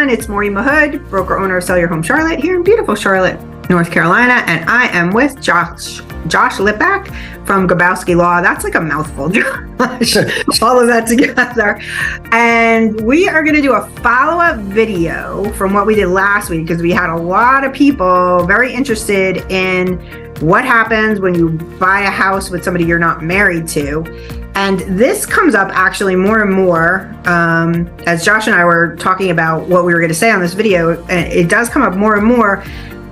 everyone. It's Maureen Mahood, broker owner of Sell Your Home Charlotte here in beautiful Charlotte, North Carolina. And I am with Josh Lipack from Grabowski Law. That's like a mouthful, Josh. All of that together. And we are going to do a follow-up video from what we did last week because we had a lot of people very interested in what happens when you buy a house with somebody you're not married to. And this comes up actually more and more as Josh and I were talking about what we were going to say on this video. It does come up more and more.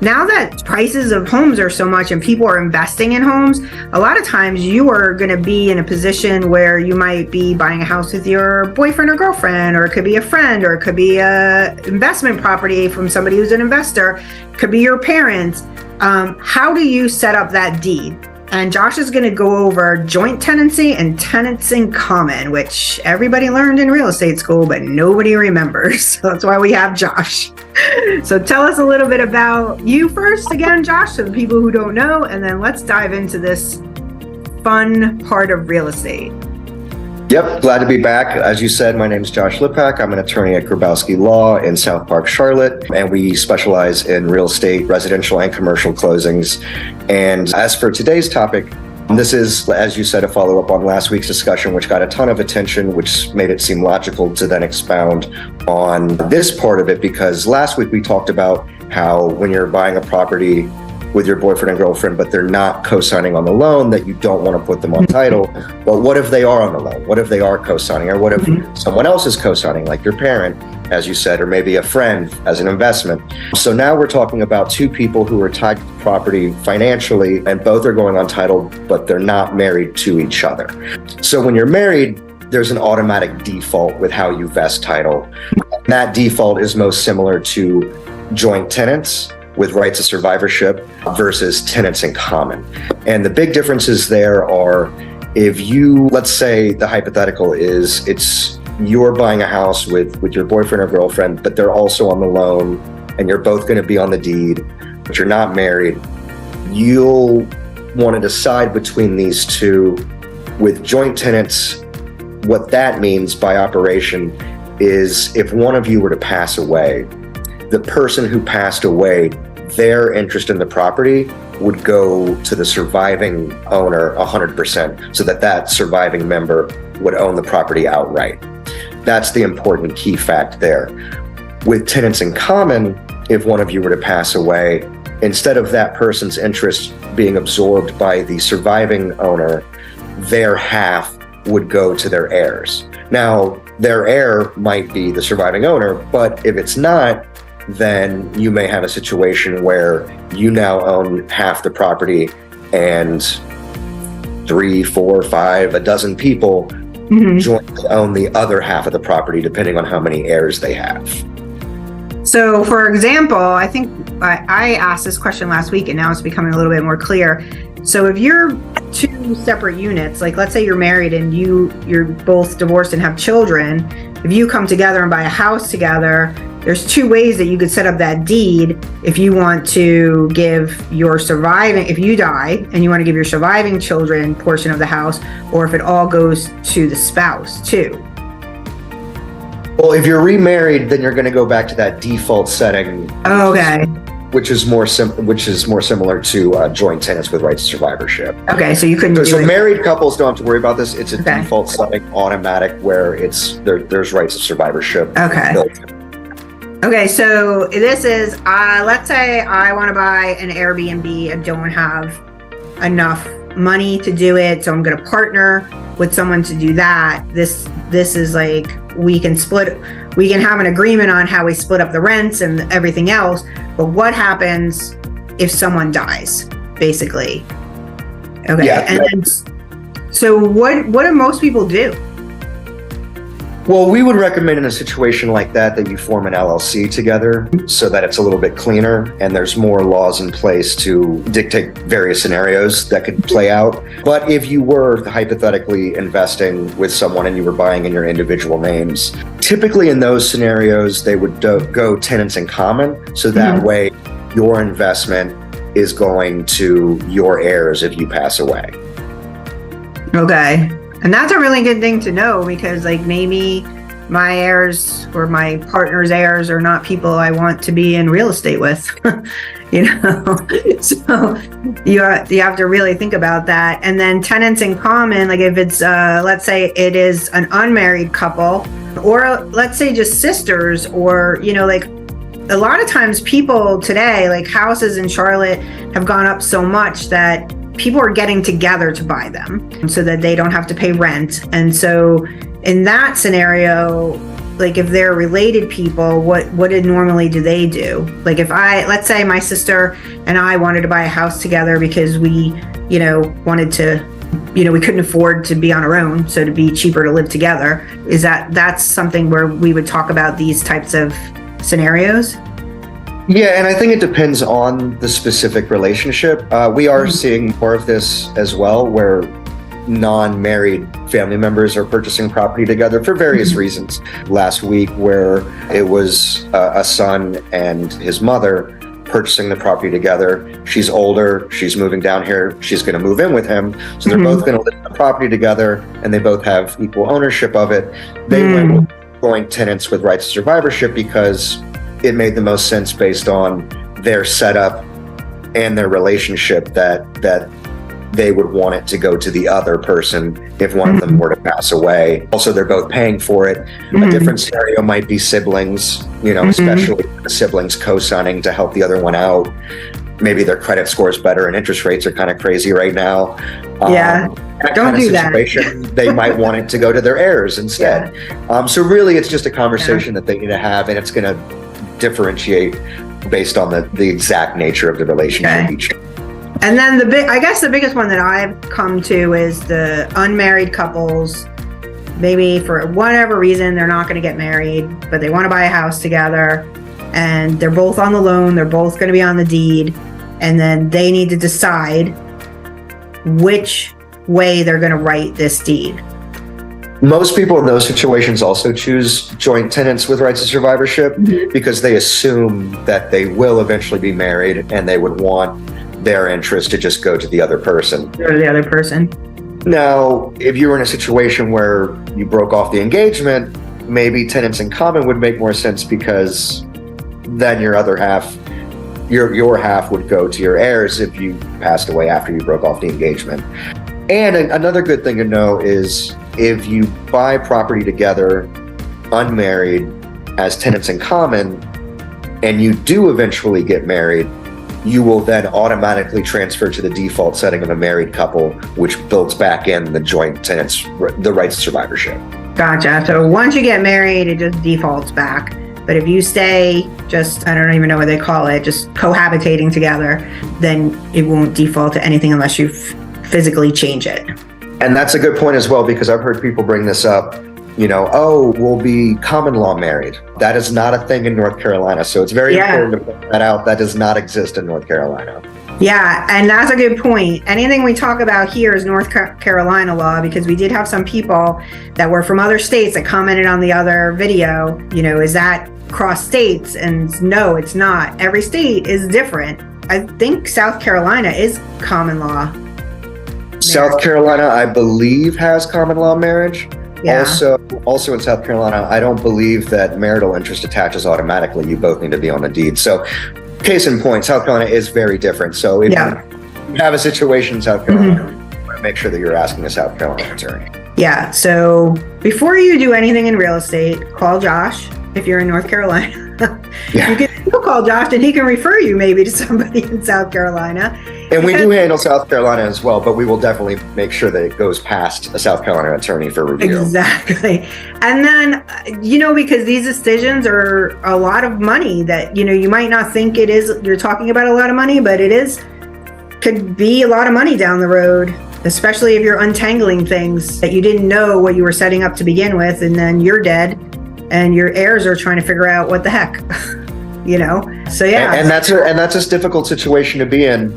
Now that prices of homes are so much and people are investing in homes, a lot of times you are going to be in a position where you might be buying a house with your boyfriend or girlfriend, or it could be a friend, or it could be a investment property from somebody who's an investor, it could be your parents. How do you set up that deed? And Josh is going to go over joint tenancy and tenants in common, which everybody learned in real estate school, but nobody remembers. So that's why we have Josh. So tell us a little bit about you first again, Josh, to the people who don't know, and then let's dive into this fun part of real estate. Yep, glad to be back. As you said, my name is Josh Lipack. I'm an attorney at Grabowski Law in South Park, Charlotte, and we specialize in real estate, residential and commercial closings. And as for today's topic, this is, as you said, a follow-up on last week's discussion, which got a ton of attention, which made it seem logical to then expound on this part of it, because last week we talked about how when you're buying a property with your boyfriend and girlfriend, but they're not co-signing on the loan, that you don't want to put them on title. But what if they are on the loan? What if they are co-signing? Or what if someone else is co-signing, like your parent, as you said, or maybe a friend as an investment? So now we're talking about two people who are tied to the property financially, and both are going on title, but they're not married to each other. So when you're married, there's an automatic default with how you vest title. And that default is most similar to joint tenants with rights of survivorship versus tenants in common. And the big differences there are, if you, let's say the hypothetical is it's you're buying a house with your boyfriend or girlfriend, but they're also on the loan and you're both going to be on the deed, but you're not married, you'll want to decide between these two. With joint tenants, what that means by operation is if one of you were to pass away, the person who passed away, their interest in the property would go to the surviving owner 100%, so that surviving member would own the property outright. That's the important key fact there. With tenants in common, if one of you were to pass away, instead of that person's interest being absorbed by the surviving owner, their half would go to their heirs. Now, their heir might be the surviving owner, but if it's not, then you may have a situation where you now own half the property and 3, 4, 5, a dozen people jointly own the other half of the property, depending on how many heirs they have. So for example, I think I asked this question last week and now it's becoming a little bit more clear. So if you're two separate units, like let's say you're married and you're both divorced and have children, if you come together and buy a house together, there's two ways that you could set up that deed. If you want to give if you die and you want to give your surviving children portion of the house, or if it all goes to the spouse too. Well, if you're remarried, then you're going to go back to that default setting. Okay. Which is more similar to joint tenants with rights to survivorship. Okay, so you couldn't. So married couples don't have to worry about this. It's a default setting, automatic, where there's rights of survivorship. Okay. Okay, so this is let's say I want to buy an Airbnb and don't have enough money to do it, so I'm going to partner with someone to do that. This is like we can have an agreement on how we split up the rents and everything else, but what happens if someone dies, basically? Okay. Yeah. And then, so what do most people do? Well, we would recommend in a situation like that you form an LLC together so that it's a little bit cleaner and there's more laws in place to dictate various scenarios that could play out. But if you were hypothetically investing with someone and you were buying in your individual names, typically in those scenarios, they would go tenants in common. So that way your investment is going to your heirs if you pass away. Okay. And that's a really good thing to know, because like maybe my heirs or my partner's heirs are not people I want to be in real estate with. So you have to really think about that. And then tenants in common, like if it's let's say it is an unmarried couple, or let's say just sisters, or like a lot of times people today, like houses in Charlotte have gone up so much that people are getting together to buy them so that they don't have to pay rent. And so in that scenario, like if they're related people, what normally do they do? Like if let's say my sister and I wanted to buy a house together because we, wanted to, we couldn't afford to be on our own, so to be cheaper to live together. That's something where we would talk about these types of scenarios? Yeah, and I think it depends on the specific relationship. We are seeing more of this as well, where non-married family members are purchasing property together for various reasons. Last week, where it was a son and his mother purchasing the property together. She's older, she's moving down here, she's going to move in with him. So they're both going to live in the property together, and they both have equal ownership of it. They went with joint tenants with rights of survivorship because it made the most sense based on their setup and their relationship that they would want it to go to the other person if one of them were to pass away. Also, they're both paying for it. A different scenario might be siblings, especially the siblings co-signing to help the other one out. Maybe their credit score is better and interest rates are kind of crazy right now. Yeah, don't do that. They might want it to go to their heirs instead. So really, it's just a conversation that they need to have, and it's going to differentiate based on the exact nature of the relationship each. And then the biggest one that I've come to is the unmarried couples. Maybe for whatever reason, they're not going to get married, but they want to buy a house together, and they're both on the loan. They're both going to be on the deed, and then they need to decide which way they're going to write this deed. Most people in those situations also choose joint tenants with rights of survivorship because they assume that they will eventually be married, and they would want their interest to just go to the other person. Now, if you were in a situation where you broke off the engagement, maybe tenants in common would make more sense, because then your other half, your half would go to your heirs if you passed away after you broke off the engagement. And another good thing to know is if you buy property together, unmarried, as tenants in common, and you do eventually get married, you will then automatically transfer to the default setting of a married couple, which builds back in the joint tenants, the rights of survivorship. Gotcha. So once you get married, it just defaults back. But if you stay just, I don't even know what they call it, just cohabitating together, then it won't default to anything unless you physically change it. And that's a good point as well, because I've heard people bring this up, we'll be common law married. That is not a thing in North Carolina. So it's very important to point that out. That does not exist in North Carolina. Yeah, and that's a good point. Anything we talk about here is North Carolina law, because we did have some people that were from other states that commented on the other video, is that cross states? And no, it's not. Every state is different. I think South Carolina is common law marriage. South Carolina, I believe, has common law marriage. Yeah. Also in South Carolina, I don't believe that marital interest attaches automatically. You both need to be on the deed. So case in point, South Carolina is very different. So if you have a situation in South Carolina, you want to make sure that you're asking a South Carolina attorney. Yeah. So before you do anything in real estate, call Josh if you're in North Carolina. You can still call Josh, and he can refer you maybe to somebody in South Carolina. And we do handle South Carolina as well, but we will definitely make sure that it goes past a South Carolina attorney for review. Exactly. And then, because these decisions are a lot of money that, you might not think it is, you're talking about a lot of money, but could be a lot of money down the road, especially if you're untangling things that you didn't know what you were setting up to begin with, and then you're dead and your heirs are trying to figure out what the heck, So yeah. And that's a difficult situation to be in.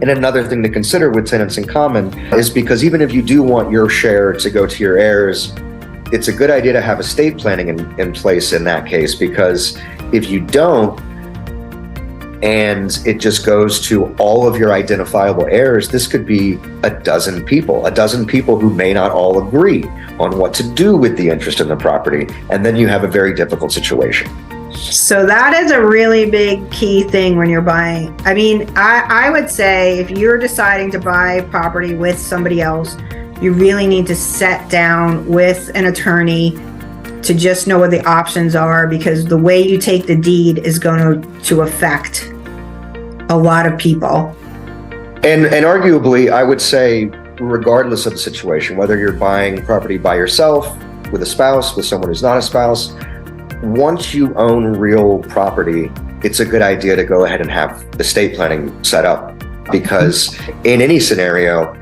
And another thing to consider with tenants in common is, because even if you do want your share to go to your heirs, it's a good idea to have estate planning in place in that case, because if you don't, and it just goes to all of your identifiable heirs, this could be a dozen people who may not all agree on what to do with the interest in the property. And then you have a very difficult situation. So that is a really big key thing when you're buying. I mean, I would say if you're deciding to buy property with somebody else, you really need to sit down with an attorney to just know what the options are, because the way you take the deed is going to affect a lot of people. And arguably, I would say, regardless of the situation, whether you're buying property by yourself, with a spouse, with someone who's not a spouse, once you own real property, it's a good idea to go ahead and have estate planning set up, because in any scenario,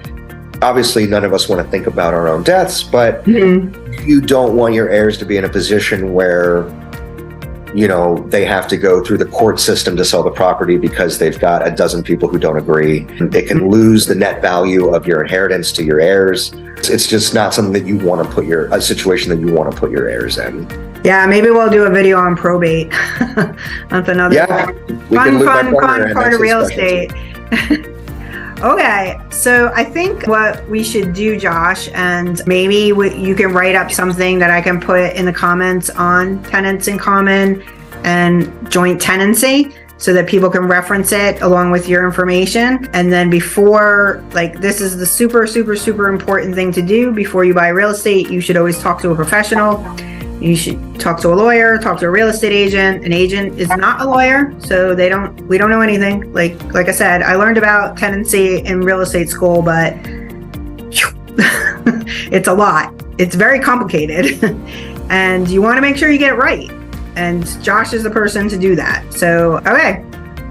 obviously none of us want to think about our own deaths, but you don't want your heirs to be in a position where, you know, they have to go through the court system to sell the property because they've got a dozen people who don't agree. It can lose the net value of your inheritance to your heirs. It's just not something that you want to put a situation that you want to put your heirs in. Yeah, maybe we'll do a video on probate. That's another fun part of real estate. Okay, so I think what we should do, Josh, and maybe you can write up something that I can put in the comments on tenants in common and joint tenancy, so that people can reference it along with your information. And then before, like, this is the super, super, super important thing to do before you buy real estate. You should always talk to a professional. You should talk to a lawyer, talk to a real estate agent. An agent is not a lawyer, so we don't know anything. Like I said, I learned about tenancy in real estate school, but it's a lot. It's very complicated. And you want to make sure you get it right. And Josh is the person to do that. So, okay.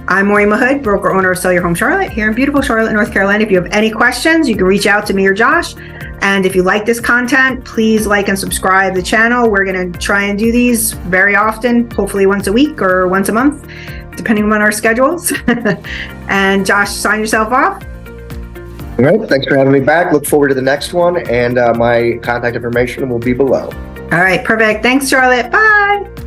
I'm Maureen Mahood, broker owner of Sell Your Home Charlotte here in beautiful Charlotte, North Carolina. If you have any questions, you can reach out to me or Josh. And if you like this content, please like and subscribe the channel. We're going to try and do these very often, hopefully once a week or once a month, depending on our schedules. And Josh, sign yourself off. All right. Thanks for having me back. Look forward to the next one. And my contact information will be below. All right. Perfect. Thanks, Charlotte. Bye.